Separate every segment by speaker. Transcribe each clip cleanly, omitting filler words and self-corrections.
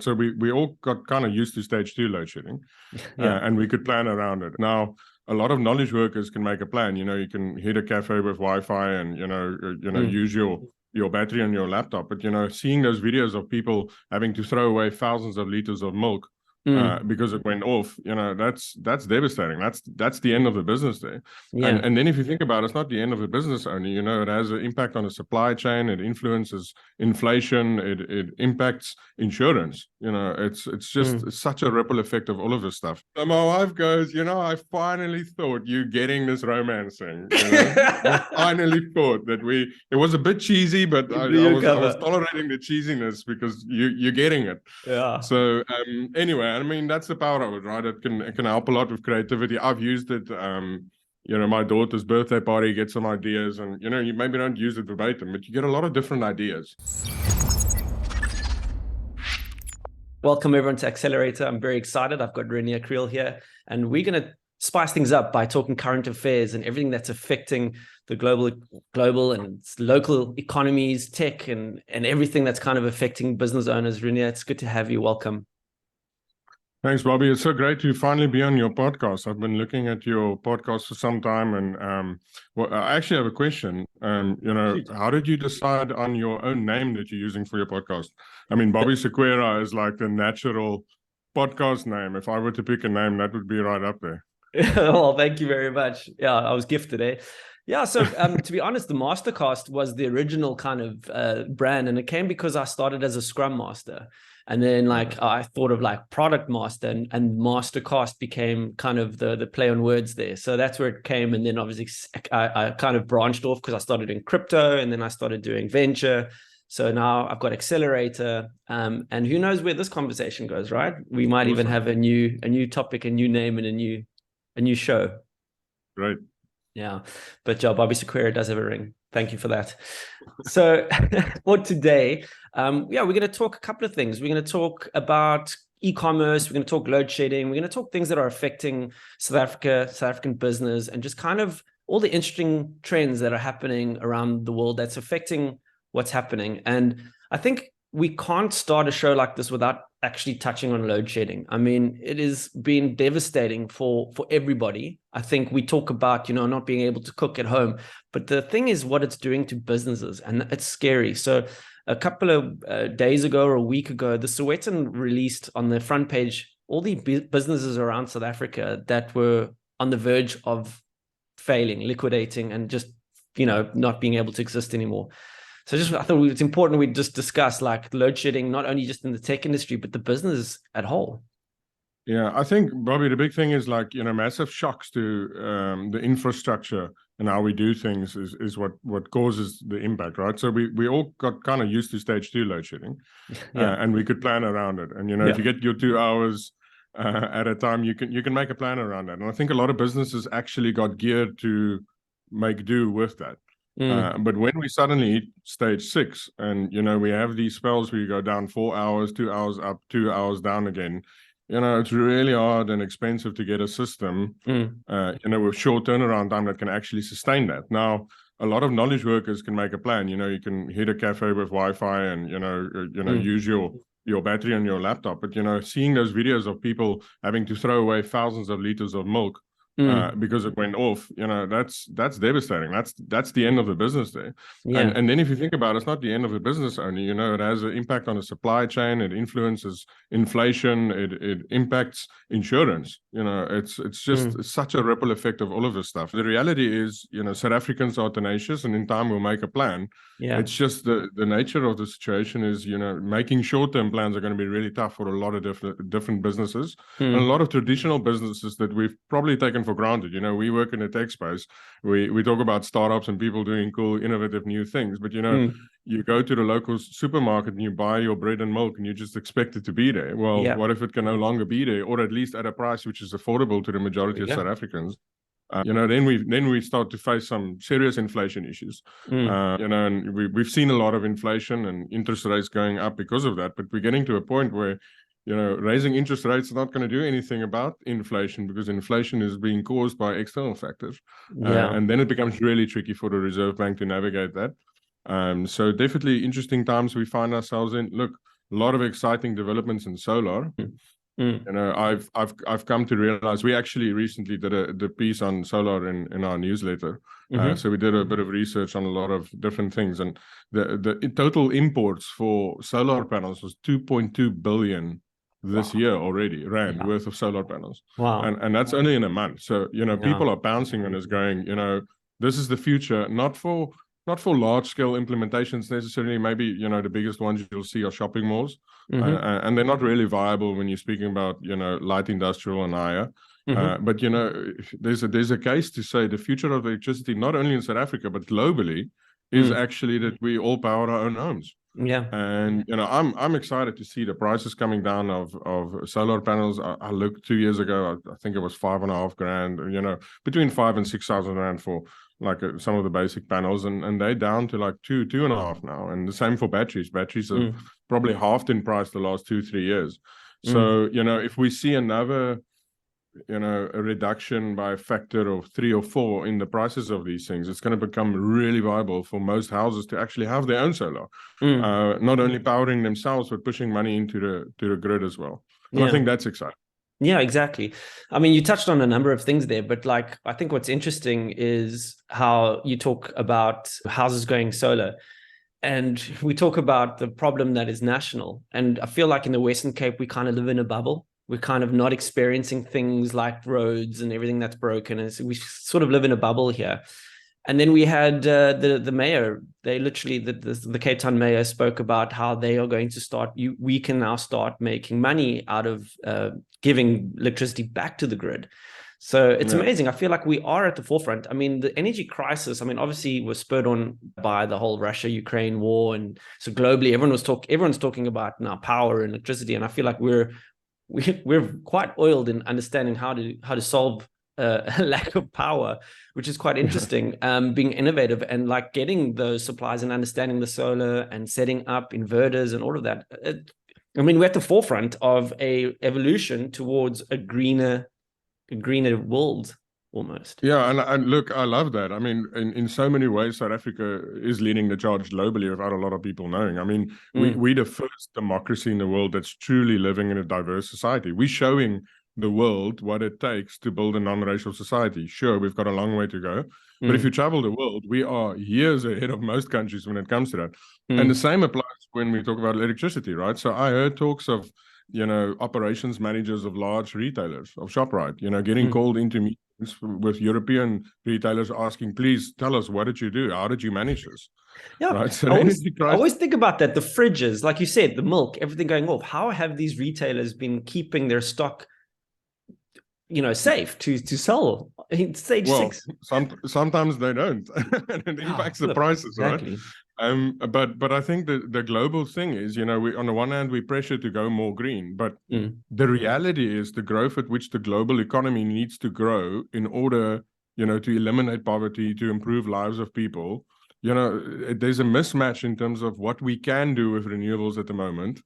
Speaker 1: So we all got kind of used to stage 2 load shedding, and we could plan around it. Now, a lot of knowledge workers can make a plan. You can hit a cafe with Wi-Fi and, use your battery on your laptop. But, seeing those videos of people having to throw away thousands of liters of milk because it went off, that's devastating. That's the end of the business there. And then if you think about it, it's not the end of the business only. It has an impact on the supply chain. It influences inflation. It impacts insurance. It's just such a ripple effect of all of this stuff. So my wife goes, I finally thought you getting this romance thing. I finally thought that it was a bit cheesy, but I was tolerating the cheesiness because you're getting it.
Speaker 2: Yeah.
Speaker 1: So anyway, I mean, that's the power of it, right? It can help a lot with creativity. I've used it. My daughter's birthday party, get some ideas, and you maybe don't use it verbatim, but you get a lot of different ideas.
Speaker 2: Welcome everyone to Accelerator. I'm very excited. I've got Renier Kriel here, and we're going to spice things up by talking current affairs and everything that's affecting the global and local economies, tech, and everything that's kind of affecting business owners. Renier, it's good to have you. Welcome.
Speaker 1: Thanks, Bobby. It's so great to finally be on your podcast. I've been looking at your podcast for some time, and I actually have a question. How did you decide on your own name that you're using for your podcast? I mean, Bobby Sequeira is like the natural podcast name. If I were to pick a name, that would be right up there.
Speaker 2: Well, thank you very much. Yeah, I was gifted, eh? Yeah, so to be honest, the Mastercast was the original kind of brand, and it came because I started as a Scrum Master. And then I thought of product master, and Mastercast became kind of the play on words there. So that's where it came. And then obviously I kind of branched off because I started in crypto, and then I started doing venture. So now I've got Accelerator, and who knows where this conversation goes, right? We might even have a new topic, a new name, and a new show.
Speaker 1: Right.
Speaker 2: Yeah, but Bobby Sequeira does have a ring. Thank you for that. So for today, we're going to talk a couple of things. We're going to talk about e-commerce. We're going to talk load shedding. We're going to talk things that are affecting South African business, and just kind of all the interesting trends that are happening around the world that's affecting what's happening. And I think we can't start a show like this without actually touching on load shedding. I mean, it has been devastating for everybody. I think we talk about, not being able to cook at home, but the thing is what it's doing to businesses, and it's scary. So a couple of days ago or a week ago, the Sowetan released on the front page all the businesses around South Africa that were on the verge of failing, liquidating, and just, not being able to exist anymore. So I thought it's important we just discuss load shedding, not only just in the tech industry, but the business at whole.
Speaker 1: Yeah, I think, Bobby, the big thing is massive shocks to the infrastructure and how we do things is what causes the impact, right? So we all got kind of used to stage 2 load shedding, and we could plan around it. And if you get your 2 hours at a time, you can make a plan around that. And I think a lot of businesses actually got geared to make do with that. But when we suddenly hit stage 6, and we have these spells where you go down 4 hours, 2 hours up, 2 hours down again, it's really hard and expensive to get a system with short turnaround time that can actually sustain that. Now, a lot of knowledge workers can make a plan. You can hit a cafe with Wi-Fi and use your battery on your laptop. But seeing those videos of people having to throw away thousands of liters of milk because it went off, that's devastating. That's the end of the business there. And then if you think about it, it's not the end of the business only. It has an impact on the supply chain. It influences inflation. It impacts insurance. It's just such a ripple effect of all of this stuff. The reality is, South Africans are tenacious, and in time we'll make a plan. It's just the nature of the situation is, making short-term plans are going to be really tough for a lot of different businesses, and a lot of traditional businesses that we've probably taken for granted. We work in the tech space. We talk about startups and people doing cool, innovative new things, but you go to the local supermarket and you buy your bread and milk and you just expect it to be there. Well, what if it can no longer be there, or at least at a price which is affordable to the majority of South Africans? Then we start to face some serious inflation issues. And we've seen a lot of inflation and interest rates going up because of that. But we're getting to a point where raising interest rates is not going to do anything about inflation, because inflation is being caused by external factors. And then it becomes really tricky for the Reserve Bank to navigate that. So definitely interesting times we find ourselves in. Look, lot of exciting developments in solar.
Speaker 2: Mm.
Speaker 1: You know, I've come to realize we actually recently did the piece on solar in our newsletter. So we did a bit of research on a lot of different things, and the total imports for solar panels was 2.2 billion this year already, rand worth of solar panels.
Speaker 2: Wow.
Speaker 1: And that's only in a month. So, you know,
Speaker 2: Yeah.
Speaker 1: people are pouncing on us going, you know, this is the future, not for large scale implementations necessarily. Maybe, you know, the biggest ones you'll see are shopping malls. And they're not really viable when you're speaking about, you know, light industrial and higher. But, you know, there's a case to say the future of electricity, not only in South Africa, but globally, is actually that we all power our own homes.
Speaker 2: Yeah.
Speaker 1: And, you know, I'm excited to see the prices coming down of solar panels. I looked 2 years ago, I think it was 5.5 grand, you know, between 5,000 and 6,000 rand for like some of the basic panels, and they're down to like 2.5 now. And the same for batteries. Batteries have probably halved in price the last 2-3 years. So, you know, if we see another, you know, a reduction by a factor of 3 or 4 in the prices of these things, it's going to become really viable for most houses to actually have their own solar, not only powering themselves, but pushing money into the grid as well. And I think that's exciting.
Speaker 2: Yeah, exactly. I mean, you touched on a number of things there, but like, I think what's interesting is how you talk about houses going solar. And we talk about the problem that is national. And I feel like in the Western Cape, we kind of live in a bubble. We're kind of not experiencing things like roads and everything that's broken. And so we sort of live in a bubble here. And then we had the mayor. They literally, the Cape Town mayor spoke about how they are going to start, we can now start making money out of giving electricity back to the grid. So it's amazing. I feel like we are at the forefront. I mean, the energy crisis, I mean, obviously was spurred on by the whole Russia-Ukraine war. And so globally, everyone's talking about now power and electricity. And I feel like we're quite oiled in understanding how to solve a lack of power, which is quite interesting. Being innovative and like getting those supplies and understanding the solar and setting up inverters and all of that. I mean, we're at the forefront of a evolution towards a greener world almost.
Speaker 1: Yeah, and look, I love that. I mean, in so many ways, South Africa is leading the charge globally without a lot of people knowing. I mean, we're the first democracy in the world that's truly living in a diverse society. We're showing the world what it takes to build a non-racial society. Sure, we've got a long way to go, but if you travel the world, we are years ahead of most countries when it comes to that. And the same applies when we talk about electricity, right? So I heard talks of, you know, operations managers of large retailers, of ShopRite, you know, getting called into meetings with European retailers asking, please tell us, what did you do? How did you manage this?
Speaker 2: Yeah,
Speaker 1: right? So
Speaker 2: I always think about that. The fridges, like you said, the milk, everything going off. How have these retailers been keeping their stock, you know, safe to sell in stage 6?
Speaker 1: Sometimes they don't, and it impacts the prices,
Speaker 2: exactly.
Speaker 1: Right? But I think the global thing is, you know, we on the one hand we pressure to go more green, but the reality is the growth at which the global economy needs to grow in order, you know, to eliminate poverty, to improve lives of people. You know, there's a mismatch in terms of what we can do with renewables at the moment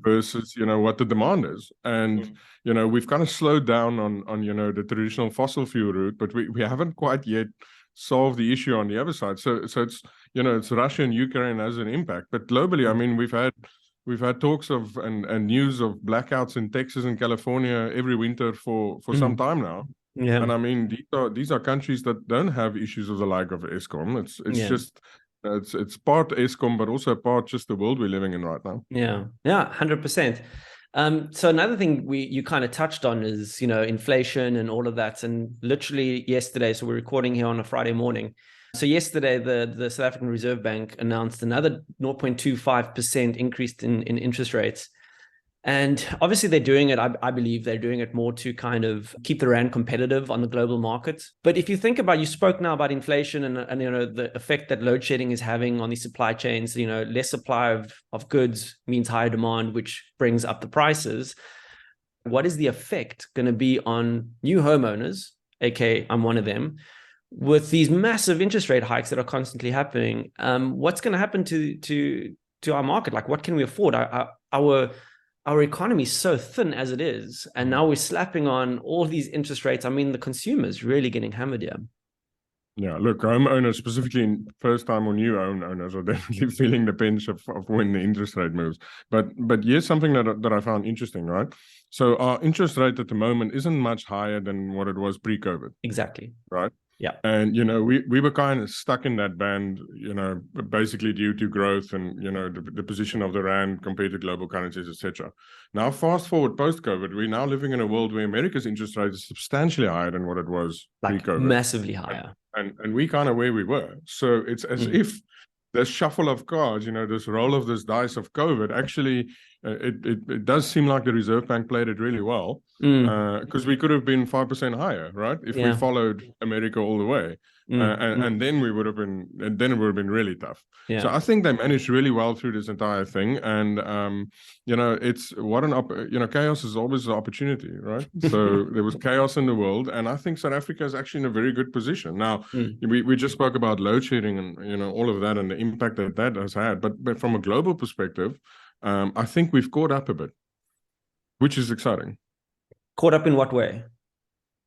Speaker 1: versus, you know, what the demand is. And, you know, we've kind of slowed down on, you know, the traditional fossil fuel route, but we haven't quite yet solved the issue on the other side. So it's, you know, it's Russia and Ukraine has an impact. But globally, I mean, we've had talks of and news of blackouts in Texas and California every winter for some time now.
Speaker 2: Yeah.
Speaker 1: And I mean, these are countries that don't have issues of the like of Eskom. It's just it's part Eskom, but also part just the world we're living in right now.
Speaker 2: Yeah, 100%. So another thing you kind of touched on is, you know, inflation and all of that. And literally yesterday, so we're recording here on a Friday morning. So yesterday, the South African Reserve Bank announced another 0.25% increase in interest rates. And obviously they're doing it, I believe they're doing it more to kind of keep the rand competitive on the global markets. But if you think about, you spoke now about inflation and you know, the effect that load shedding is having on these supply chains, you know, less supply of goods means higher demand, which brings up the prices. What is the effect going to be on new homeowners, aka I'm one of them, with these massive interest rate hikes that are constantly happening? What's going to happen to our market? Like, what can we afford? Our economy is so thin as it is, and now we're slapping on all these interest rates. I mean, the consumer's really getting hammered here.
Speaker 1: Yeah, look, homeowners, specifically in first-time or new home owners, are definitely feeling the pinch of when the interest rate moves. But here's something that I found interesting, right? So our interest rate at the moment isn't much higher than what it was pre-COVID.
Speaker 2: Exactly.
Speaker 1: Right.
Speaker 2: Yeah.
Speaker 1: And, we were kind of stuck in that band, basically due to growth and, the position of the rand compared to global currencies, etc. Now, fast forward post-COVID, we're now living in a world where America's interest rate is substantially higher than what it was
Speaker 2: Like
Speaker 1: pre-COVID.
Speaker 2: massively higher.
Speaker 1: And we kind of where we were. So it's as if this shuffle of cards, this roll of this dice of COVID, actually, it does seem like the Reserve Bank played it really well, because we could have been 5% higher, right? If we followed America all the way, and then we would have been, and then it would have been really tough.
Speaker 2: Yeah.
Speaker 1: So I think they managed really well through this entire thing, and it's what chaos is always an opportunity, right? So there was chaos in the world, and I think South Africa is actually in a very good position now. We just spoke about load shedding and all of that and the impact that has had, but from a global perspective, I think we've caught up a bit, which is exciting.
Speaker 2: Caught up in what way?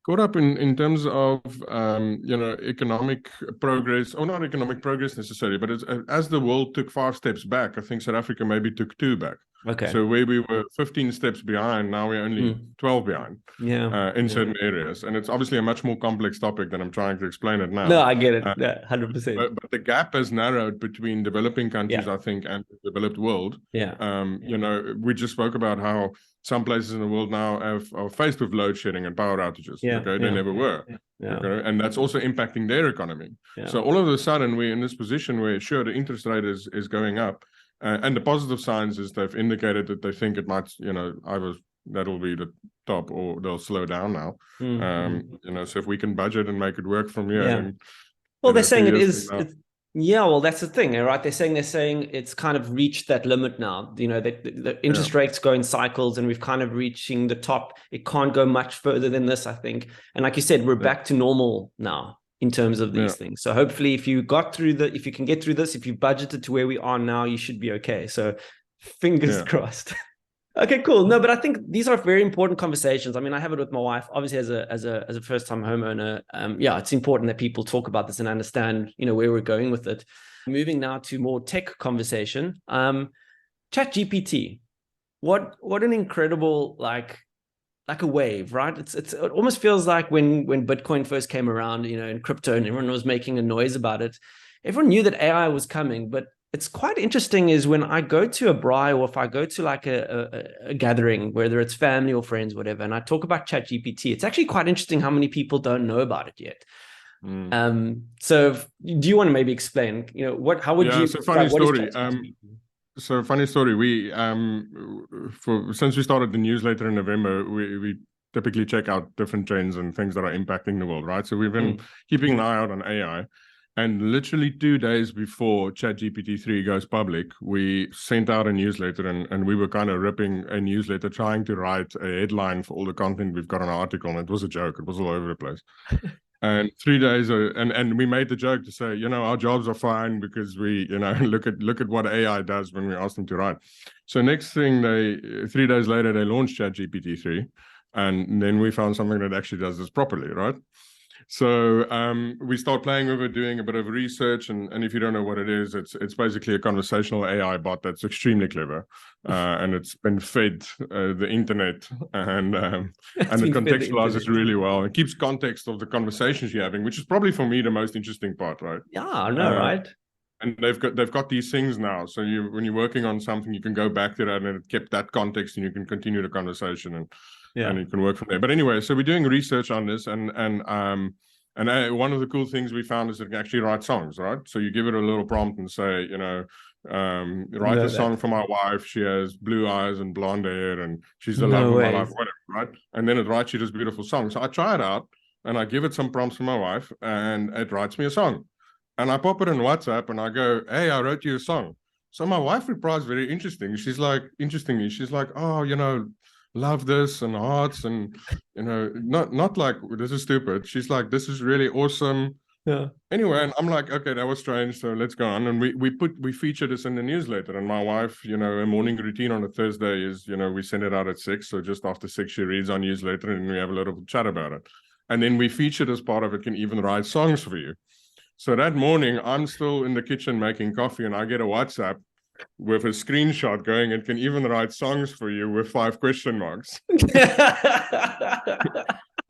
Speaker 1: Caught up in terms of economic progress, or not economic progress necessarily, but as the world took 5 steps back, I think South Africa maybe took 2 back.
Speaker 2: Okay.
Speaker 1: So where we were 15 steps behind, now we're only 12 behind.
Speaker 2: Yeah.
Speaker 1: In certain areas, and it's obviously a much more complex topic than I'm trying to explain it now.
Speaker 2: No, I get it. 100%.
Speaker 1: But the gap has narrowed between developing countries, I think, and the developed world.
Speaker 2: Yeah.
Speaker 1: We just spoke about how some places in the world now are faced with load shedding and power outages. Okay, they never were.
Speaker 2: Yeah.
Speaker 1: Okay, and that's also impacting their economy. Yeah. So all of a sudden, we're in this position where, sure, the interest rate is going up, and the positive signs is they've indicated that they think it might, either that'll be the top or they'll slow down now. So if we can budget and make it work from here.
Speaker 2: Yeah.
Speaker 1: And,
Speaker 2: well, they're saying it is. Yeah, well, that's the thing, right? They're saying it's kind of reached that limit now. The interest rates go in cycles, and we've kind of reaching the top. It can't go much further than this, I think. And like you said, we're back to normal now in terms of these things. So hopefully, if you can get through this, if you budgeted to where we are now, you should be okay. So fingers crossed. Okay, cool. No, but I think these are very important conversations. I mean, I have it with my wife, obviously as a first-time homeowner. It's important that people talk about this and understand, where we're going with it. Moving now to more tech conversation. ChatGPT, what an incredible like a wave, right? It almost feels like when Bitcoin first came around, in crypto, and everyone was making a noise about it. Everyone knew that AI was coming, but it's quite interesting is when I go to a braai, or if I go to like a gathering, whether it's family or friends, whatever, and I talk about ChatGPT, it's actually quite interesting how many people don't know about it yet. So do you want to maybe explain, how would you...
Speaker 1: So funny story. Funny story. We, since we started the newsletter in November, we typically check out different trends and things that are impacting the world, right? So we've been keeping an eye out on AI. And literally 2 days before ChatGPT 3 goes public, we sent out a newsletter, and we were kind of ripping a newsletter, trying to write a headline for all the content we've got on our article. And it was a joke. It was all over the place. And 3 days, and we made the joke to say, our jobs are fine because we, look at what AI does when we ask them to write. So next thing, 3 days later, they launched ChatGPT 3. And then we found something that actually does this properly, right? So we start playing with it, doing a bit of research, and if you don't know what it is, it's basically a conversational AI bot that's extremely clever, and it's been fed the internet, and it contextualizes really well. It keeps context of the conversations you're having, which is probably for me the most interesting part, right?
Speaker 2: Yeah, I know, right?
Speaker 1: And they've got these things now, so when you're working on something, you can go back to that, and it kept that context, and you can continue the conversation, and you can work from there. But anyway, so we're doing research on this, and one of the cool things we found is it can actually write songs, right? So you give it a little prompt and say, write a song for my wife. She has blue eyes and blonde hair, and she's the love of my life, whatever, right? And then it writes you this beautiful song. So I try it out, and I give it some prompts for my wife, and it writes me a song. And I pop it in WhatsApp, and I go, "Hey, I wrote you a song." So my wife replies very interestingly. She's like, "Oh, love this and hearts, and not like this is stupid." She's like, "This is really awesome."
Speaker 2: Yeah.
Speaker 1: Anyway, and I'm like, okay, that was strange, so let's go on. And we feature this in the newsletter. And my wife, a morning routine on a Thursday is, we send it out at 6. So just after 6, she reads our newsletter, and we have a little chat about it. And then we feature this part of it can even write songs for you. So that morning, I'm still in the kitchen making coffee, and I get a WhatsApp with a screenshot going, it can even write songs for you with 5 question marks.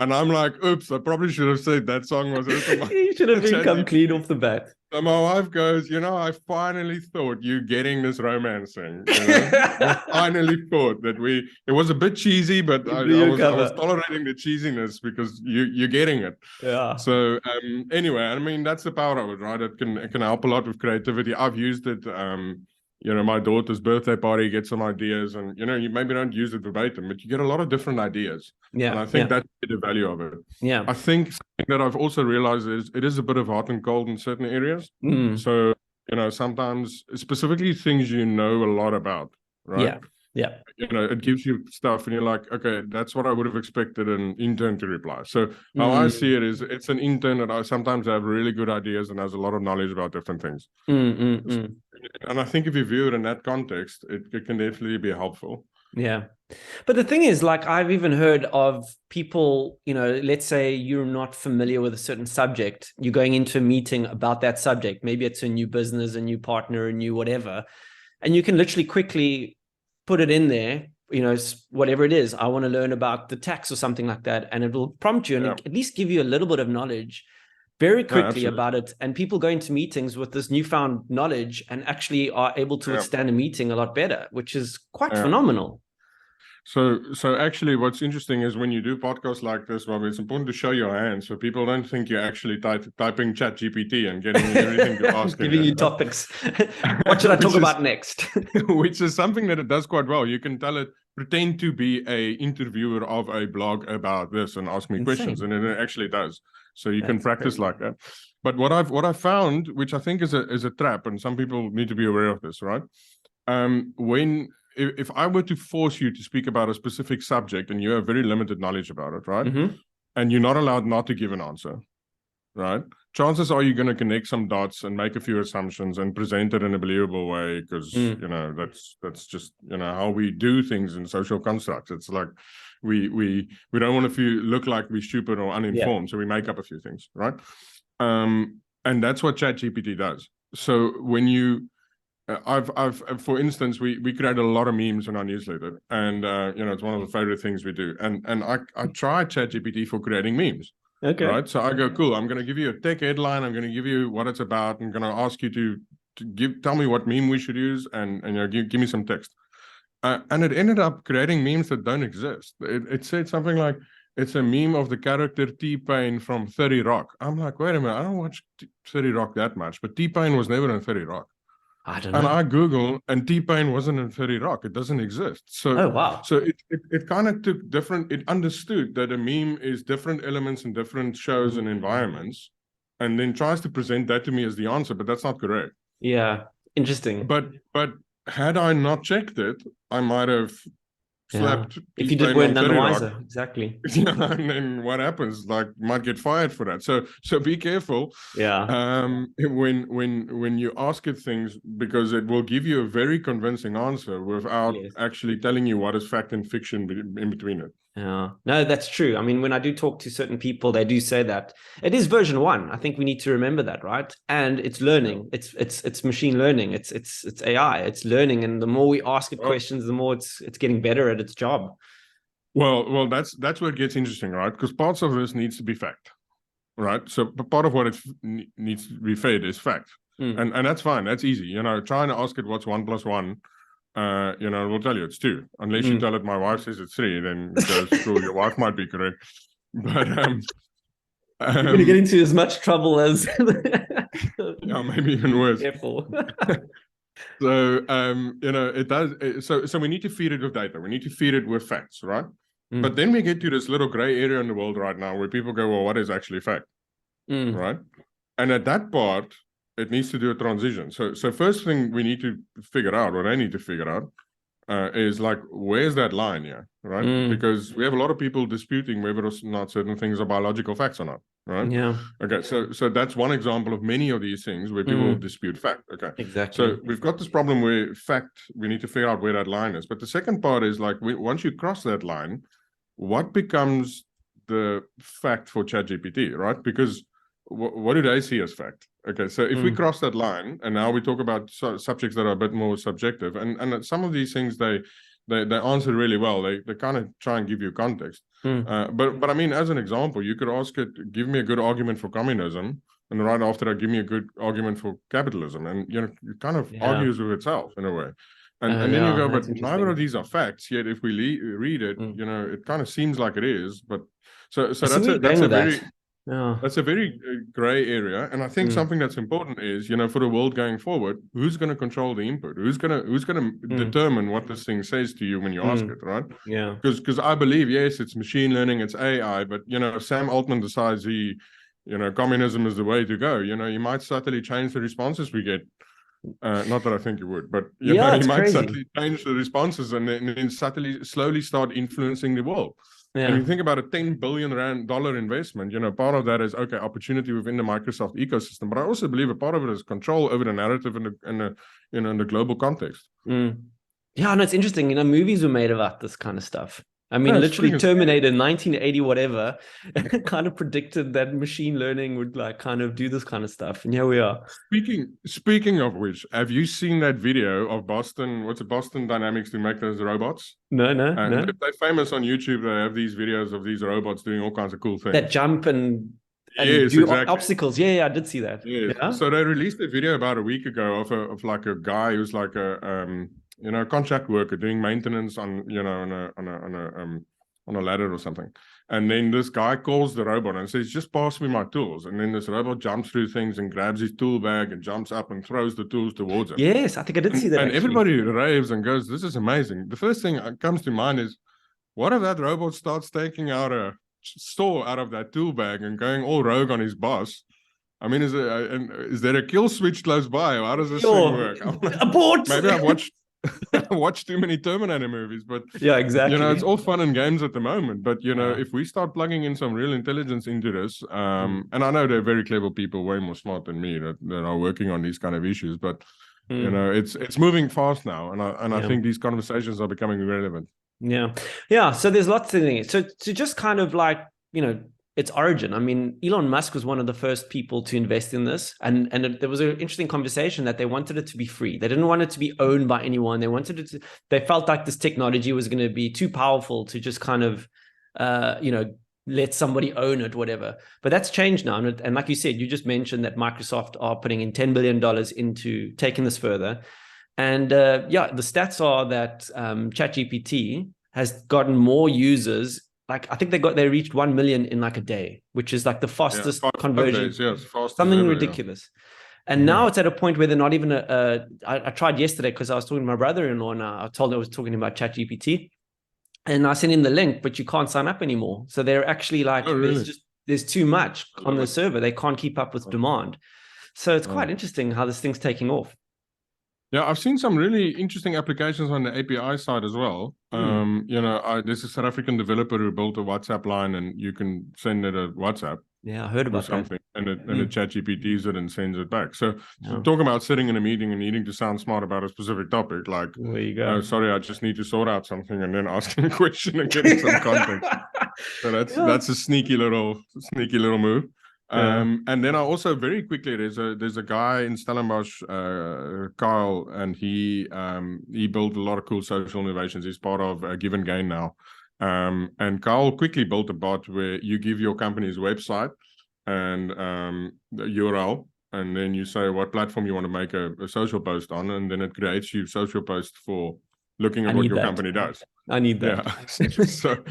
Speaker 1: And I'm like, oops, I probably should have said that song was written by
Speaker 2: You should have been come
Speaker 1: ChatGPT.
Speaker 2: clean off the bat.
Speaker 1: So my wife goes, I finally thought you getting this romance thing. I finally thought that it was a bit cheesy, but I was tolerating the cheesiness because you're getting it.
Speaker 2: Yeah.
Speaker 1: So anyway, I mean, that's the power of it, right? It can help a lot with creativity. I've used it. My daughter's birthday party, get some ideas, and you maybe don't use it verbatim, but you get a lot of different ideas.
Speaker 2: Yeah.
Speaker 1: And I think that's the value of it.
Speaker 2: Yeah.
Speaker 1: I think something that I've also realized is it is a bit of hot and cold in certain areas. So, sometimes specifically things a lot about, right?
Speaker 2: Yeah.
Speaker 1: It gives you stuff and you're like, okay, that's what I would have expected an intern to reply. So how I see it is it's an intern that I sometimes have really good ideas and has a lot of knowledge about different things. And I think if you view it in that context, it can definitely be helpful.
Speaker 2: Yeah. But the thing is, like, I've even heard of people, let's say you're not familiar with a certain subject, you're going into a meeting about that subject. Maybe it's a new business, a new partner, a new whatever. And you can literally quickly put it in there, whatever it is. I want to learn about the tax or something like that. And it will prompt you and at least give you a little bit of knowledge very quickly about it. And people go into meetings with this newfound knowledge and actually are able to withstand a meeting a lot better, which is quite phenomenal.
Speaker 1: So actually what's interesting is when you do podcasts like this, Rob, it's important to show your hands so people don't think you're actually typing ChatGPT and getting everything to ask.
Speaker 2: Giving you topics. What should I talk about next?
Speaker 1: Which is something that it does quite well. You can tell it, pretend to be a interviewer of a blog about this and ask me questions, and it actually does. So you can practice like that. But what I've found, which I think is a trap, and some people need to be aware of this, right? If I were to force you to speak about a specific subject and you have very limited knowledge about it, right? And you're not allowed not to give an answer, right? Chances are you're going to connect some dots and make a few assumptions and present it in a believable way because, that's just, how we do things in social constructs. It's like we don't want to look like we're stupid or uninformed, so we make up a few things, right? And that's what ChatGPT does. So when you for instance, we create a lot of memes in our newsletter, and it's one of the favorite things we do. And I try ChatGPT for creating memes. Okay. Right. So I go, cool. I'm going to give you a tech headline. I'm going to give you what it's about. I'm going to ask you to tell me what meme we should use, and give me some text. And it ended up creating memes that don't exist. It said something like, it's a meme of the character T-Pain from 30 Rock. I'm like, wait a minute, I don't watch 30 Rock that much, but T-Pain was never in 30 Rock.
Speaker 2: I don't know.
Speaker 1: And I Google, and T-Pain wasn't in 30 Rock. It doesn't exist. So,
Speaker 2: oh, wow.
Speaker 1: So it kind of took it understood that a meme is different elements in different shows and environments, and then tries to present that to me as the answer, but that's not correct.
Speaker 2: Yeah, interesting.
Speaker 1: But had I not checked it, I might have slapped.
Speaker 2: If you just weren't none the wiser, exactly.
Speaker 1: And then what happens? Like, you might get fired for that. So be careful.
Speaker 2: Yeah.
Speaker 1: When you ask it things, because it will give you a very convincing answer without actually telling you what is fact and fiction in between it.
Speaker 2: Yeah, no, that's true. I mean, when I do talk to certain people, they do say that it is version 1. I think we need to remember that, right? And it's learning. It's machine learning. It's AI. It's learning, and the more we ask it questions, the more it's getting better at its job.
Speaker 1: Well, that's where it gets interesting, right? Because parts of this needs to be fact, right? So part of what it needs to be fed is fact, and that's fine. That's easy. Trying to ask it what's 1 + 1. We'll tell you it's 2. Unless you tell it my wife says it's 3, then it goes, cool, your wife might be correct. But
Speaker 2: you're going to get into as much trouble as
Speaker 1: maybe even worse.
Speaker 2: Careful.
Speaker 1: So it does. So we need to feed it with data. We need to feed it with facts, right? But then we get to this little gray area in the world right now where people go, well, what is actually fact, right? And at that part, it needs to do a transition. So first thing we need to figure out, or I need to figure out, is like, where's that line here, right? Because we have a lot of people disputing whether or not certain things are biological facts or not, right?
Speaker 2: Yeah.
Speaker 1: Okay, so that's one example of many of these things where people dispute fact. Okay,
Speaker 2: exactly.
Speaker 1: So we've got this problem where fact, we need to figure out where that line is. But the second part is like, once you cross that line, what becomes the fact for ChatGPT, right? Because what do they see as fact? Okay, so if we cross that line, and now we talk about subjects that are a bit more subjective, and some of these things they answer really well. They kind of try and give you context. But I mean, as an example, you could ask it, give me a good argument for communism, and right after that, give me a good argument for capitalism, and it kind of argues with itself in a way. And then you go, but neither of these are facts. Yet if we read it, it kind of seems like it is. But so that's a very gray area. And I think something that's important is, for the world going forward, who's going to control the input? Who's going to determine what this thing says to you when you ask it, right?
Speaker 2: Yeah.
Speaker 1: Because I believe, yes, it's machine learning, it's AI, but if Sam Altman decides communism is the way to go, you might subtly change the responses we get. Not that I think you would, but you might subtly change the responses and then slowly start influencing the world. Yeah. And you think about a $10 billion investment, part of that is, opportunity within the Microsoft ecosystem. But I also believe a part of it is control over the narrative in the global context.
Speaker 2: Yeah, no, it's interesting. Movies were made about this kind of stuff. I mean, literally Terminator 1980, whatever, kind of predicted that machine learning would kind of do this kind of stuff. And here we are.
Speaker 1: Speaking of which, have you seen that video of Boston Dynamics to make those robots?
Speaker 2: No.
Speaker 1: They're famous on YouTube. They have these videos of these robots doing all kinds of cool things.
Speaker 2: That jump and
Speaker 1: yes,
Speaker 2: do
Speaker 1: exactly.
Speaker 2: obstacles. Yeah, I did see that.
Speaker 1: Yes.
Speaker 2: Yeah?
Speaker 1: So they released a video about a week ago of like a guy who's like a contract worker doing maintenance on a ladder or something. And then this guy calls the robot and says, just pass me my tools. And then this robot jumps through things and grabs his tool bag and jumps up and throws the tools towards him.
Speaker 2: Yes, I think I did see that.
Speaker 1: And everybody raves and goes, this is amazing. The first thing that comes to mind is, what if that robot starts taking out a saw out of that tool bag and going all rogue on his boss? I mean, is there a kill switch close by? How does this thing work?
Speaker 2: Abort!
Speaker 1: Maybe I've watched too many Terminator movies, but
Speaker 2: yeah, exactly.
Speaker 1: It's all fun and games at the moment. But if we start plugging in some real intelligence into this, and I know they're very clever people, way more smart than me, that are working on these kind of issues. But it's moving fast now, and I think these conversations are becoming relevant.
Speaker 2: Yeah. So there's lots of things. So to just kind of its origin. I mean, Elon Musk was one of the first people to invest in this. And there was an interesting conversation that they wanted it to be free. They didn't want it to be owned by anyone. They felt like this technology was going to be too powerful to just kind of, let somebody own it, whatever. But that's changed now. And like you said, you just mentioned that Microsoft are putting in $10 billion into taking this further. And the stats are that ChatGPT has gotten more users. Like I think they reached 1 million in like a day, which is like the fastest conversion. Something ridiculous. And now it's at a point where they're not even I tried yesterday because I was talking to my brother-in-law and I told him I was talking about ChatGPT, and I sent him the link, but you can't sign up anymore. So they're actually like, there's too much on the server. They can't keep up with demand. So it's quite interesting how this thing's taking off.
Speaker 1: Yeah, I've seen some really interesting applications on the API side as well. There's a South African developer who built a WhatsApp line, and you can send it a WhatsApp.
Speaker 2: Yeah, I heard about
Speaker 1: something, and the ChatGPTs it and sends it back. So talk about sitting in a meeting and needing to sound smart about a specific topic. Like,
Speaker 2: there you go.
Speaker 1: Sorry, I just need to sort out something, and then asking a question and getting some context. So that's a sneaky little move. And then I also very quickly there's a guy in Stellenbosch, Kyle, and he built a lot of cool social innovations. He's part of Give and Gain now. And Kyle quickly built a bot where you give your company's website and the URL, and then you say what platform you want to make a social post on, and then it creates you social posts for looking at what your company does.
Speaker 2: I need that.
Speaker 1: Yeah. so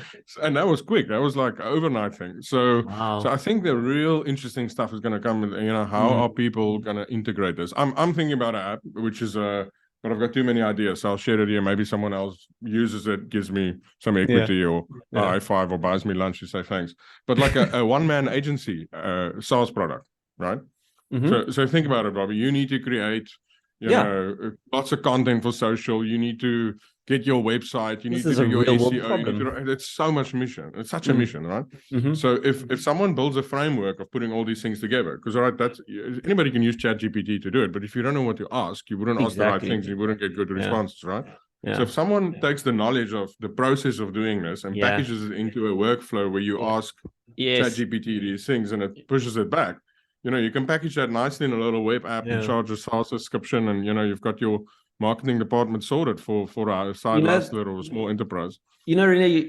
Speaker 1: and that was quick. That was like an overnight thing. So I think the real interesting stuff is going to come with, how are people going to integrate this? I'm thinking about an app, which is but I've got too many ideas. So I'll share it here. Maybe someone else uses it, gives me some equity or a high five or buys me lunch to say thanks. But like a one-man agency SaaS product, right? Mm-hmm. So think about it, Bobby. You need to create lots of content for social. You need to get your website. You need to do your SEO. It's so much mission. It's such a mission, right? Mm-hmm. So if someone builds a framework of putting all these things together, because that's anybody can use ChatGPT to do it, but if you don't know what to ask, you wouldn't ask the right things. You wouldn't get good responses, right? Yeah. So if someone takes the knowledge of the process of doing this and packages it into a workflow where you ask ChatGPT these things and it pushes it back, you can package that nicely in a little web app and charge a SaaS subscription, and you've got your marketing department sorted for a side hustler or a small enterprise.
Speaker 2: Renier,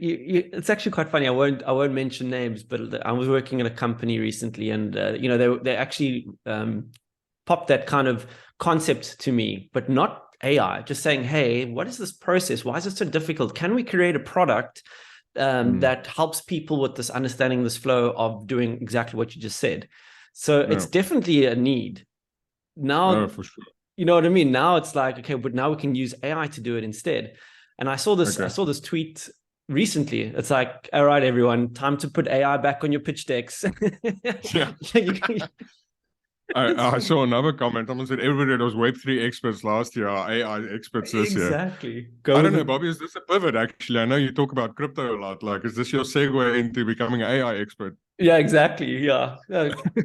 Speaker 2: it's actually quite funny. I won't mention names, but I was working in a company recently, and they actually popped that kind of concept to me, but not AI. Just saying, hey, what is this process? Why is it so difficult? Can we create a product that helps people with this understanding this flow of doing exactly what you just said? So it's definitely a need now. For sure. You know what I mean? Now it's like, okay, but now we can use AI to do it instead. And I saw this tweet recently. It's like, all right, everyone, time to put AI back on your pitch decks.
Speaker 1: Yeah. I saw another comment. Someone said everybody that was Web3 experts last year are AI experts this year.
Speaker 2: Exactly.
Speaker 1: I don't know, Bobby, is this a pivot, actually? I know you talk about crypto a lot. Like, is this your segue into becoming an AI expert?
Speaker 2: Yeah, exactly. Yeah.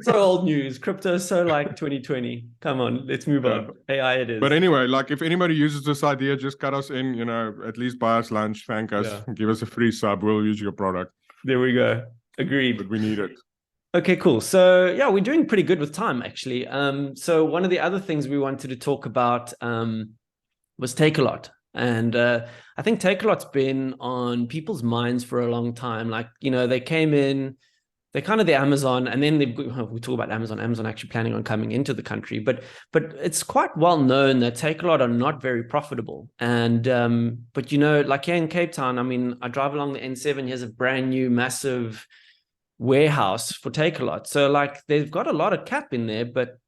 Speaker 2: So old news. Crypto is so like 2020. Come on, let's move on. AI it is.
Speaker 1: But anyway, like, if anybody uses this idea, just cut us in, at least buy us lunch, thank us, give us a free sub. We'll use your product.
Speaker 2: There we go. Agreed.
Speaker 1: But we need it.
Speaker 2: Okay, cool. So yeah, we're doing pretty good with time, actually. So one of the other things we wanted to talk about was Takealot. And I think Takealot's been on people's minds for a long time. Like, they came in, they're kind of the Amazon, and then we talk about Amazon actually planning on coming into the country, but it's quite well known that Takealot are not very profitable. And but like here in Cape Town, I mean, I drive along the N7, here's a brand new massive warehouse for Takealot. So like they've got a lot of cap in there, but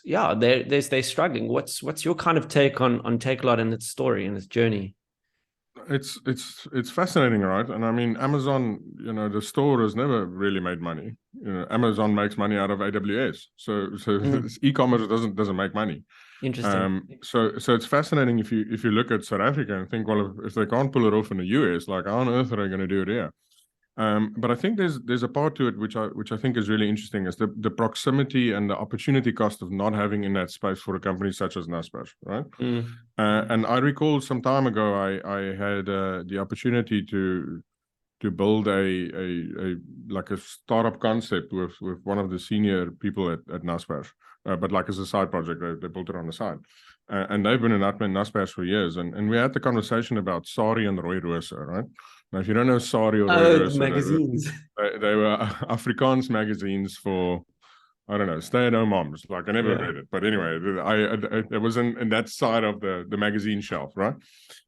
Speaker 2: yeah, they're struggling. What's your kind of take on Takealot and its story and its journey?
Speaker 1: It's fascinating, right? And I mean, Amazon, the store has never really made money. Amazon makes money out of AWS. So e-commerce doesn't make money.
Speaker 2: Interesting.
Speaker 1: So it's fascinating if you look at South Africa and think, well, if they can't pull it off in the US, like how on earth are they going to do it here? But I think there's a part to it which I think is really interesting, is the proximity and the opportunity cost of not having in that space for a company such as Naspers, right? And I recall some time ago I had the opportunity to build a startup concept with one of the senior people at Naspers, but like as a side project. They built it on the side. And they've been in Naspers for years. And we had the conversation about Sari and Roy Rooser, right? Now, if you don't know Sari or Roy Rooser,
Speaker 2: magazines.
Speaker 1: They were Afrikaans magazines for, I don't know, stay-at-home moms. Like, I never read it. But anyway, it was in that side of the magazine shelf, right?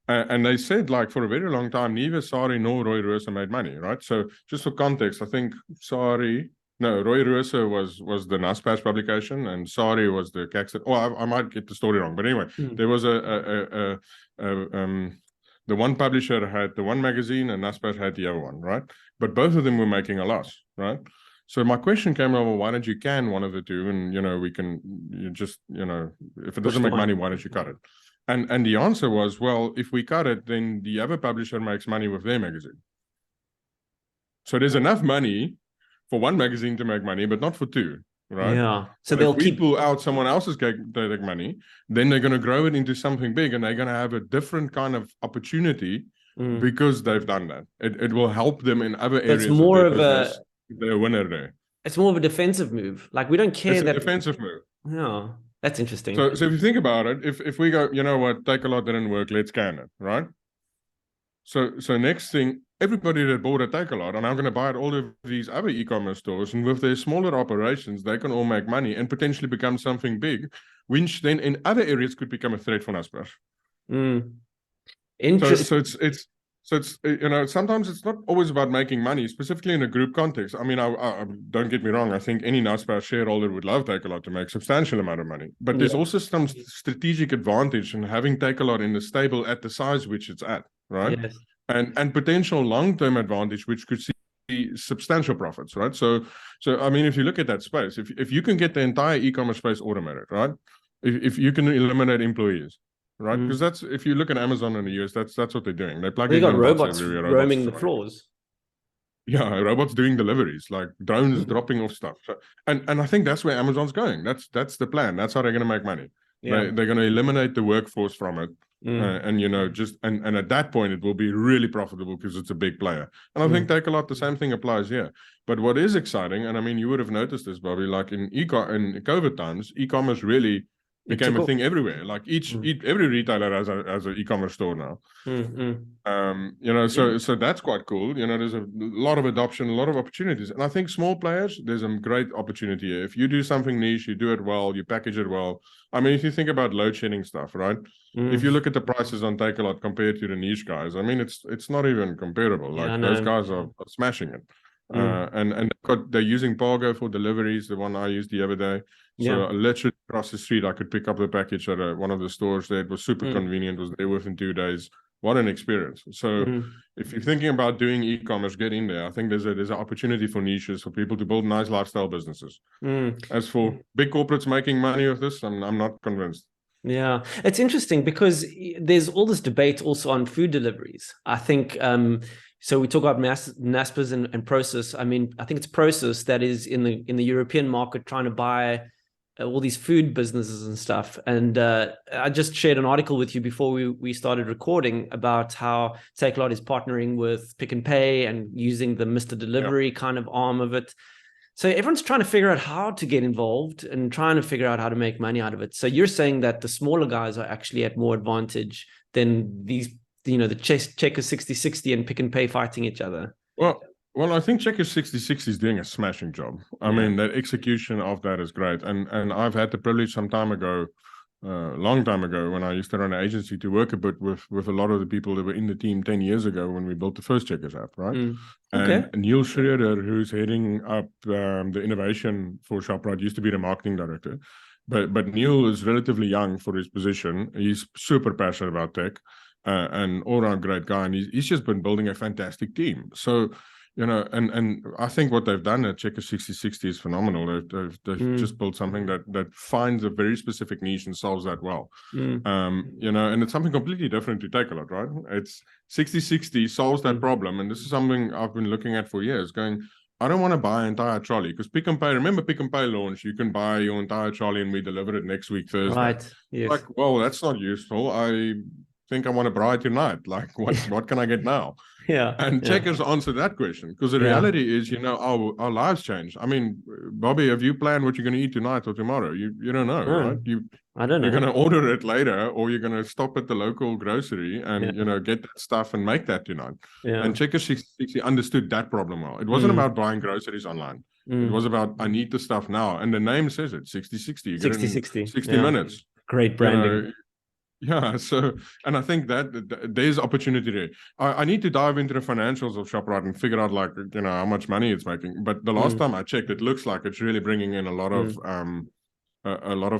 Speaker 1: And they said, like, for a very long time, neither Sari nor Roy Rooser made money, right? So just for context, I think Roy Rooser was the Naspers publication, and Sari was the Caxton. Oh, I might get the story wrong. But anyway, there was the one publisher had the one magazine and Naspers had the other one, right? But both of them were making a loss, right? So my question came over, why don't you can one of the two? And, we can if it doesn't make money, why don't you cut it? And the answer was, well, if we cut it, then the other publisher makes money with their magazine. So there's enough money for one magazine to make money, but not for two, right?
Speaker 2: Yeah. So
Speaker 1: they'll pull out someone else's money, then they're going to grow it into something big, and they're going to have a different kind of opportunity because they've done that. It will help them in other areas. It's more of they're a winner there.
Speaker 2: It's more of a defensive move. Like, we don't care.
Speaker 1: It's a defensive move.
Speaker 2: Yeah, that's interesting.
Speaker 1: So if you think about it, if we go, you know what, Takealot didn't work, let's scan it, right? So next thing, everybody that bought a Takealot are now going to buy at all of these other e-commerce stores, and with their smaller operations, they can all make money and potentially become something big, which then in other areas could become a threat for Naspers.
Speaker 2: Interesting.
Speaker 1: So it's sometimes it's not always about making money, specifically in a group context. I mean, I don't get me wrong. I think any Naspers shareholder would love Takealot to make substantial amount of money, but there's also some strategic advantage in having Takealot in the stable at the size which it's at, right?
Speaker 2: Yes.
Speaker 1: And potential long-term advantage, which could see substantial profits, right? So I mean, if you look at that space, if you can get the entire e-commerce space automated, right? If you can eliminate employees, right? Because that's, if you look at Amazon in the US, that's what they're doing. They plug in
Speaker 2: robots roaming the floors.
Speaker 1: Yeah, robots doing deliveries, like drones dropping off stuff. So, and I think that's where Amazon's going. That's the plan. That's how they're going to make money. Yeah. They're going to eliminate the workforce from it. And just and at that point it will be really profitable because it's a big player. And I think Takealot, the same thing applies here. But what is exciting, and I mean, you would have noticed this, Bobby, like in COVID times, e-commerce really became a thing everywhere. Like every retailer has an e-commerce store now. So that's quite cool. There's a lot of adoption, a lot of opportunities. And I think small players, there's a great opportunity here. If you do something niche, you do it well, you package it well. I mean, if you think about load shedding stuff, right? If you look at the prices on Takealot compared to the niche guys, I mean, it's not even comparable. Like those guys are smashing it. And they're using Pargo for deliveries, the one I used the other day. So literally across the street, I could pick up the package at one of the stores there. It was super convenient. It was there within 2 days. What an experience. So if you're thinking about doing e-commerce, get in there. I think there's an opportunity for niches, for people to build nice lifestyle businesses. As for big corporates making money with this, I'm not convinced.
Speaker 2: Yeah, it's interesting because there's all this debate also on food deliveries. I think, so we talk about NASPAs and Prosus. I mean, I think it's Prosus that is in the European market trying to buy all these food businesses and stuff. And I just shared an article with you before we started recording about how Takealot is partnering with Pick and Pay and using the Mr. Delivery kind of arm of it. So everyone's trying to figure out how to get involved and trying to figure out how to make money out of it. So you're saying that the smaller guys are actually at more advantage than these, the Checkers 60Sixty and Pick and Pay fighting each other.
Speaker 1: Well, I think Checkers 60Sixty is doing a smashing job. I mean, that execution of that is great. And I've had the privilege some time ago, long time ago, when I used to run an agency, to work a bit with a lot of the people that were in the team 10 years ago when we built the first Checkers app, right? And Neil Schroeder, who's heading up the innovation for ShopRite, used to be the marketing director. But Neil is relatively young for his position. He's super passionate about tech and all-around great guy. And he's just been building a fantastic team. So, and I think what they've done at Checkers 60Sixty is phenomenal. They've just built something that finds a very specific niche and solves that well. And it's something completely different to Takealot, right? It's 60Sixty solves that problem. And this is something I've been looking at for years, going, I don't want to buy an entire trolley, because Pick and Pay, remember Pick and Pay launch, you can buy your entire trolley and we deliver it next week, Thursday.
Speaker 2: Right. Yes.
Speaker 1: Like, well, that's not useful. I think I want to buy tonight. Like, what can I get now? And Checkers answer that question, because the reality is, our lives change. I mean, Bobby, have you planned what you're going to eat tonight or tomorrow? You don't know, right?
Speaker 2: I don't know.
Speaker 1: You're going to order it later, or you're going to stop at the local grocery and get that stuff and make that tonight. And Checkers 60 understood that problem well. It wasn't about buying groceries online. It was about, I need the stuff now, and the name says it, 60-60. You get
Speaker 2: 60-60.
Speaker 1: it in 60 minutes.
Speaker 2: Great branding.
Speaker 1: So, and I think that there's opportunity there. I need to dive into the financials of ShopRite and figure out, like, how much money it's making. But the last time I checked, it looks like it's really bringing in a lot of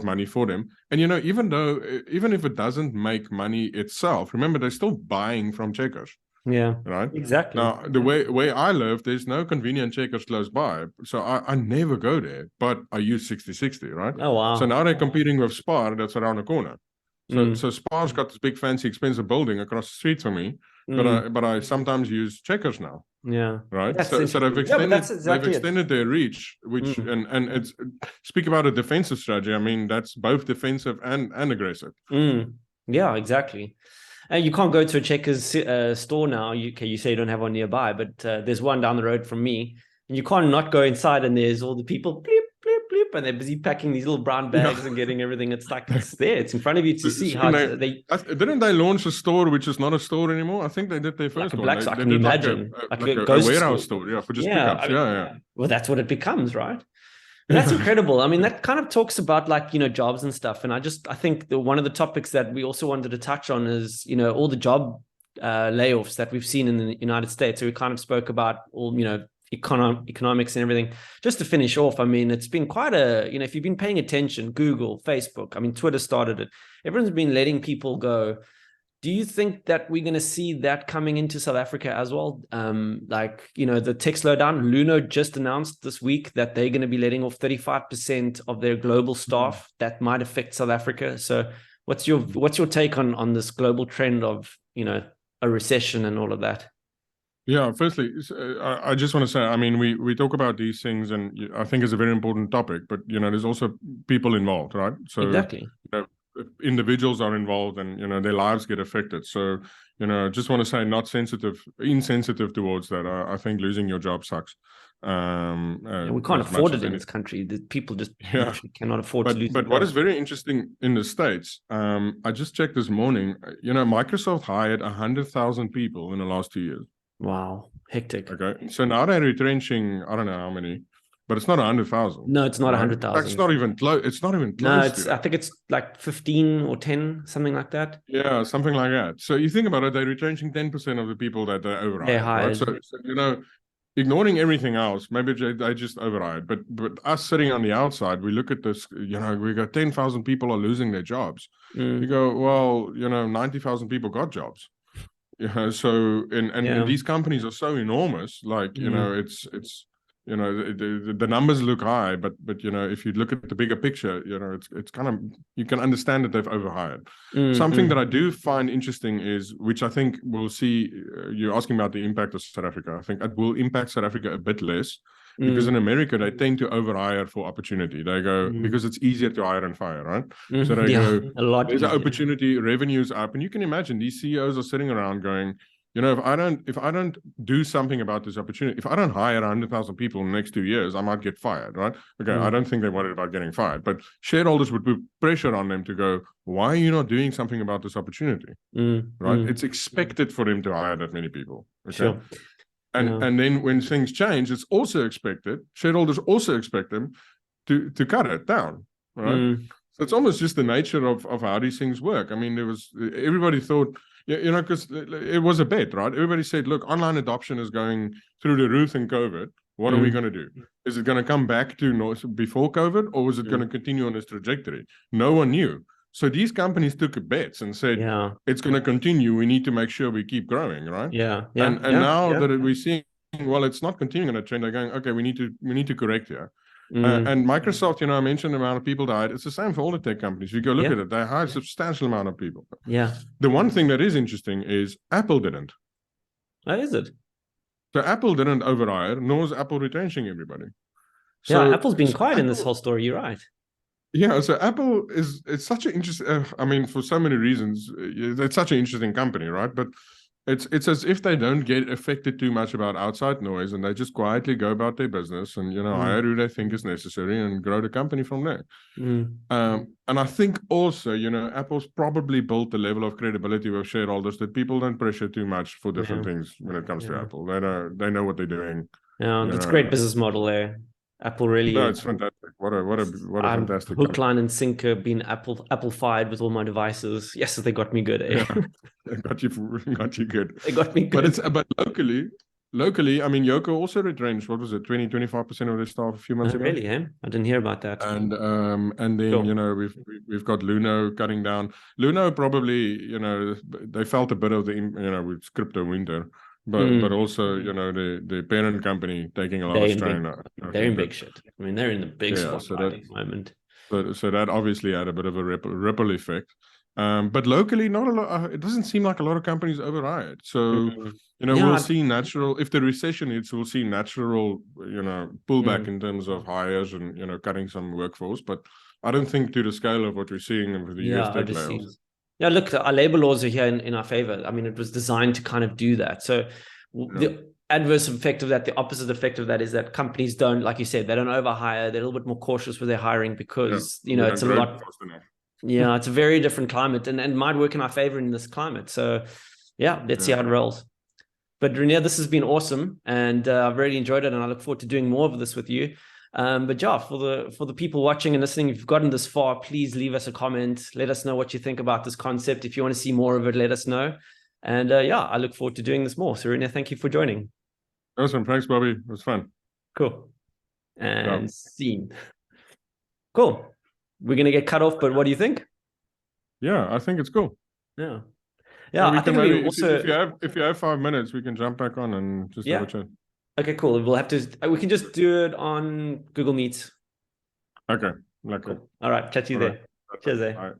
Speaker 1: money for them. And even if it doesn't make money itself, remember, they're still buying from Checkers.
Speaker 2: Yeah,
Speaker 1: right.
Speaker 2: Exactly.
Speaker 1: Now, the way I live, there's no convenient Checkers close by, so I never go there. But I use 60-60, right?
Speaker 2: Oh wow.
Speaker 1: So now they're competing with Spar, that's around the corner. So Spar's got this big fancy expensive building across the street from me, but I sometimes use Checkers now.
Speaker 2: Yeah.
Speaker 1: Right. So they've extended their reach, which and it's, speak about a defensive strategy. I mean, that's both defensive and aggressive.
Speaker 2: Yeah, exactly. You can't go to a Checkers store now. You say you don't have one nearby, but there's one down the road from me, and you can't not go inside, and there's all the people bleep, bleep, bleep, and they're busy packing these little brown bags and getting everything. It's like, it's there. It's in front of you to see how
Speaker 1: didn't they launch a store which is not a store anymore? I think they did their first one.
Speaker 2: I can imagine.
Speaker 1: Like a warehouse store, for just pickups.
Speaker 2: Well, that's what it becomes, right? And that's incredible. I mean, that kind of talks about, like, jobs and stuff. And I think one of the topics that we also wanted to touch on is, all the job layoffs that we've seen in the United States. So we kind of spoke about all, economics and everything. Just to finish off, I mean, it's been quite if you've been paying attention, Google, Facebook, I mean, Twitter started it. Everyone's been letting people go. Do you think that we're going to see that coming into South Africa as well? The tech slowdown, Luno just announced this week that they're going to be letting off 35% of their global staff. That might affect South Africa. So what's your take on this global trend of, a recession and all of that?
Speaker 1: Yeah, firstly, I just want to say, I mean, we talk about these things, and I think it's a very important topic, but, there's also people involved, right? So
Speaker 2: exactly.
Speaker 1: individuals are involved and, their lives get affected. So, just want to say insensitive towards that. I think losing your job sucks.
Speaker 2: We can't afford it in this country. The people just literally cannot afford to lose.
Speaker 1: But what is very interesting in the States, I just checked this morning, Microsoft hired 100,000 people in the last 2 years.
Speaker 2: Wow. Hectic.
Speaker 1: Okay. So now they're retrenching, I don't know how many, but it's not 100,000.
Speaker 2: No, it's not 100,000.
Speaker 1: It's not even close. It's not even close.
Speaker 2: No, I think it's like 15 or 10, something like that.
Speaker 1: Yeah, something like that. So you think about it, they're retrenching 10% of the people that they overhired. Right? So, ignoring everything else, maybe they just overhired. But us sitting on the outside, we look at this, we got 10,000 people are losing their jobs. You go, well, 90,000 people got jobs. So and these companies are so enormous, like, it's the numbers look high, but if you look at the bigger picture, it's kind of, you can understand that they've overhired. Something that I do find interesting is, which I think we'll see, you're asking about the impact of South Africa. I think it will impact South Africa a bit less, because in America they tend to overhire for opportunity. They go because it's easier to hire and fire, right? So they go,
Speaker 2: a lot
Speaker 1: there's
Speaker 2: easier.
Speaker 1: an opportunity, revenue's up, and you can imagine these CEOs are sitting around going, if I don't do something about this opportunity, if I don't hire 100,000 people in the next 2 years, I might get fired, right? Okay, I don't think they're worried about getting fired, but shareholders would put pressure on them to go, why are you not doing something about this opportunity? Right? It's expected for them to hire that many people. Okay.
Speaker 2: Sure.
Speaker 1: And then when things change, it's also expected, shareholders also expect them to cut it down, right? So it's almost just the nature of how these things work. I mean, everybody thought, because it was a bet, right? Everybody said, look, online adoption is going through the roof in COVID. What are we going to do? Is it going to come back to before COVID, or is it going to continue on this trajectory? No one knew. So these companies took bets and said, it's going to continue. We need to make sure we keep growing, right? And now that we're seeing, well, it's not continuing on a trend, they're going, okay, we need to correct here. And Microsoft, I mentioned the amount of people that hired. It's the same for all the tech companies. You go look at it, they hired a substantial amount of people. The one thing that is interesting is Apple didn't.
Speaker 2: How is it?
Speaker 1: So Apple didn't overhire, nor is Apple retrenching everybody. So
Speaker 2: Apple's been quiet in this whole story. You're right.
Speaker 1: Yeah, so Apple it's such an interesting. I mean, for so many reasons, it's such an interesting company, right? But it's as if they don't get affected too much about outside noise, and they just quietly go about their business and hire who they think is necessary and grow the company from there. And I think also, Apple's probably built the level of credibility with shareholders that people don't pressure too much for different things when it comes to Apple. They know what they're doing.
Speaker 2: Yeah, that's a great business model there. Apple really.
Speaker 1: No, it's fantastic. What a fantastic
Speaker 2: hook, line, and sinker. Been Apple-fied with all my devices. Yes, they got me good. Eh?
Speaker 1: Yeah, they got you good.
Speaker 2: They got me good.
Speaker 1: But locally, I mean, Yoko also retrenched. What was it, 20-25% of their staff a few months ago?
Speaker 2: Really? Eh? I didn't hear about that.
Speaker 1: And then we've got Luno cutting down. Luno probably they felt a bit of the with crypto winter. But also, the parent company taking a lot of strain.
Speaker 2: They're in big shit. I mean, they're in the big spotlight at the moment.
Speaker 1: So that obviously had a bit of a ripple effect. But locally, not a lot. It doesn't seem like a lot of companies overhired. So, we'll see natural. If the recession hits, we'll see natural, pullback in terms of hires and cutting some workforce. But I don't think to the scale of what we're seeing with the US tech layoffs.
Speaker 2: Yeah, look, our labor laws are here in our favor. I mean, it was designed to kind of do that. So the adverse effect of that, the opposite effect of that is that companies don't, like you said, they don't overhire. They're a little bit more cautious with their hiring because, it's a lot. Yeah, it's a very different climate and might work in our favor in this climate. So let's see how it rolls. But Renier, this has been awesome. And I've really enjoyed it. And I look forward to doing more of this with you. But for the people watching and listening, if you've gotten this far, please leave us a comment. Let us know what you think about this concept. If you want to see more of it, let us know. And I look forward to doing this more. So Renier, thank you for joining.
Speaker 1: Awesome. Thanks, Bobby. It was fun.
Speaker 2: Cool. And scene. Cool. We're going to get cut off, but what do you think?
Speaker 1: Yeah, I think it's cool.
Speaker 2: Yeah.
Speaker 1: I think maybe also, if you have 5 minutes, we can jump back on and just have a chat.
Speaker 2: Okay, cool. We can just do it on Google Meet.
Speaker 1: Okay. Cool.
Speaker 2: All right. Chat to you there. Cheers.
Speaker 1: All right.